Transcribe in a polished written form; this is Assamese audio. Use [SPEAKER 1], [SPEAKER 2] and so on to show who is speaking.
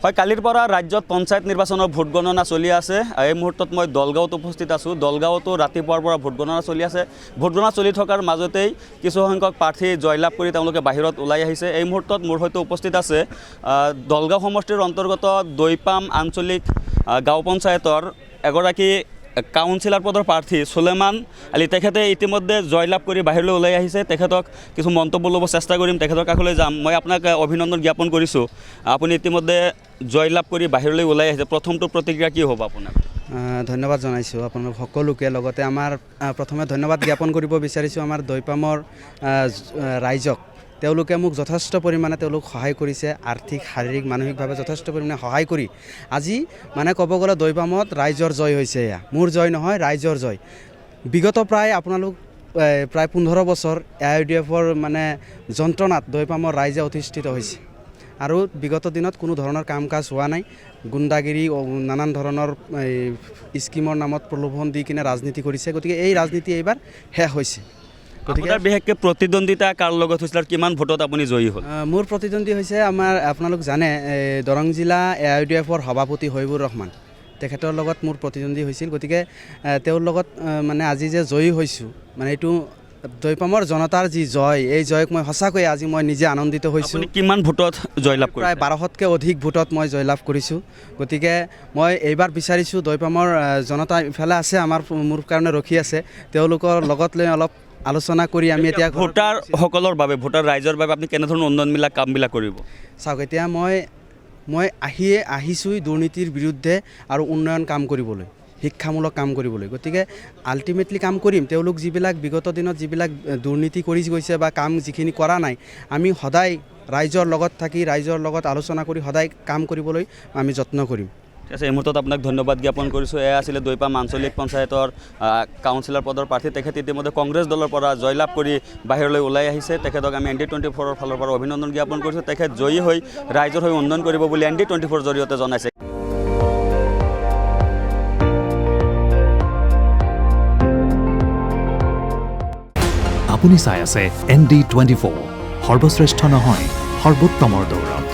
[SPEAKER 1] হয়, কালিৰ পৰা ৰাজ্যত পঞ্চায়ত নিৰ্বাচনৰ ভোট গণনা চলি আছে। এই মুহূৰ্তত মই দলগাঁৱত উপস্থিত আছোঁ। দলগাঁৱতো ৰাতিপুৱাৰ পৰা ভোট গণনা চলি আছে। ভোট গণনা চলি থকাৰ মাজতেই কিছুসংখ্যক প্ৰাৰ্থী জয়লাভ কৰি তেওঁলোকে বাহিৰত ওলাই আহিছে। এই মুহূৰ্তত মোৰ সৈতে উপস্থিত আছে দলগাঁও সমষ্টিৰ অন্তৰ্গত দৈপাম আঞ্চলিক গাঁও পঞ্চায়তৰ এগৰাকী কাউন্সিলৰ পদৰ প্ৰাৰ্থী সুলেমান আলী। তেখেতে ইতিমধ্যে জয়লাভ কৰি বাহিৰলৈ ওলাই আহিছে। তেখেতক কিছু মন্তব্য ল'ব চেষ্টা কৰিম, তেখেতৰ কাষলৈ যাম। মই আপোনাক অভিনন্দন জ্ঞাপন কৰিছোঁ, আপুনি ইতিমধ্যে জয়লাভ কৰি বাহিৰলৈ ওলাই আহিছে। প্ৰথমটো প্ৰতিক্ৰিয়া কি হ'ব আপোনাৰ?
[SPEAKER 2] ধন্যবাদ জনাইছোঁ আপোনালোক সকলোকে। লগতে আমাৰ প্ৰথমে ধন্যবাদ জ্ঞাপন কৰিব বিচাৰিছোঁ আমাৰ দৈপামৰ ৰাইজক। তেওঁলোকে মোক যথেষ্ট পৰিমাণে সহায় কৰিছে, আৰ্থিক শাৰীৰিক মানসিকভাৱে যথেষ্ট পৰিমাণে সহায় কৰি আজি মানে ক'ব গ'লে দৈপামত ৰাইজৰ জয় হৈছে। এয়া মোৰ জয় নহয়, ৰাইজৰ জয়। বিগত প্ৰায় আপোনালোক প্ৰায় 15 বছৰ AIUDFৰ মানে যন্ত্ৰণাত দৈপামৰ ৰাইজে অধিষ্ঠিত হৈছে আৰু বিগত দিনত কোনো ধৰণৰ কাম কাজ হোৱা নাই। গুণ্ডাগিৰি নানান ধৰণৰ স্কিমৰ নামত প্ৰলোভন দি কিনে ৰাজনীতি কৰিছে। গতিকে এই ৰাজনীতি এইবাৰ শেষ হৈছে।
[SPEAKER 1] গতিকে বিশেষকৈ প্ৰতিদ্বন্দ্বিতা কাৰ লগত হৈছিল আৰু কিমান ভোটত আপুনি জয়ী হ'ল?
[SPEAKER 2] মোৰ প্ৰতিদ্বন্দ্বী হৈছে আমাৰ আপোনালোক জানে দৰং জিলা AIUDFৰ সভাপতি হবিবুৰ ৰহমান, তেখেতৰ লগত মোৰ প্ৰতিদ্বন্দ্বী হৈছিল। গতিকে তেওঁৰ লগত মানে আজি যে জয়ী হৈছোঁ, মানে এইটো দৈপামৰ জনতাৰ যি জয়, এই জয়ক মই সঁচাকৈয়ে আজি মই নিজে আনন্দিত হৈছোঁ।
[SPEAKER 1] কিমান ভোটত জয়লাভ কৰিছে?
[SPEAKER 2] প্ৰায় 1200তকৈ অধিক ভোটত মই জয়লাভ কৰিছোঁ। গতিকে মই এইবাৰ বিচাৰিছোঁ দৈপামৰ জনতা ইফালে আছে, মোৰ কাৰণে ৰখি আছে, তেওঁলোকৰ লগত লৈ অলপ আলোচনা কৰি আমি এতিয়া
[SPEAKER 1] ভোটাৰসকলৰ বাবে, ভোটাৰ ৰাইজৰ বাবে আপুনি কেনেধৰণৰ উন্নয়নবিলাক কামবিলাক কৰিব?
[SPEAKER 2] চাওক, এতিয়া মই আহিছোঁ দুৰ্নীতিৰ বিৰুদ্ধে আৰু উন্নয়ন কাম কৰিবলৈ, শিক্ষামূলক কাম কৰিবলৈ। গতিকে আল্টিমেটলি কাম কৰিম। তেওঁলোক যিবিলাক বিগত দিনত যিবিলাক দুৰ্নীতি কৰি গৈছে বা কাম যিখিনি কৰা নাই, আমি সদায় ৰাইজৰ লগত থাকি ৰাইজৰ লগত আলোচনা কৰি সদায় কাম কৰিবলৈ আমি যত্ন কৰিম।
[SPEAKER 1] ঠিক আছে, এই মুহূৰ্তত আপোনাক ধন্যবাদ জ্ঞাপন কৰিছোঁ। এয়া আছিলে দৈপাম আঞ্চলিক পঞ্চায়তৰ কাউন্সিলৰ পদৰ প্ৰাৰ্থী। তেখেত ইতিমধ্যে কংগ্ৰেছ দলৰ পৰা জয়লাভ কৰি বাহিৰলৈ ওলাই আহিছে। তেখেতক আমি ND24ৰ ফালৰ পৰা অভিনন্দন জ্ঞাপন কৰিছোঁ। তেখেত জয়ী হৈ ৰাইজৰ হৈ উন্নয়ন কৰিব বুলি ND24ৰ জৰিয়তে জনাইছে।
[SPEAKER 3] আপুনি চাই আছে ND24, সৰ্বশ্ৰেষ্ঠ নহয়, সৰ্বোত্তমৰ দৌৰ।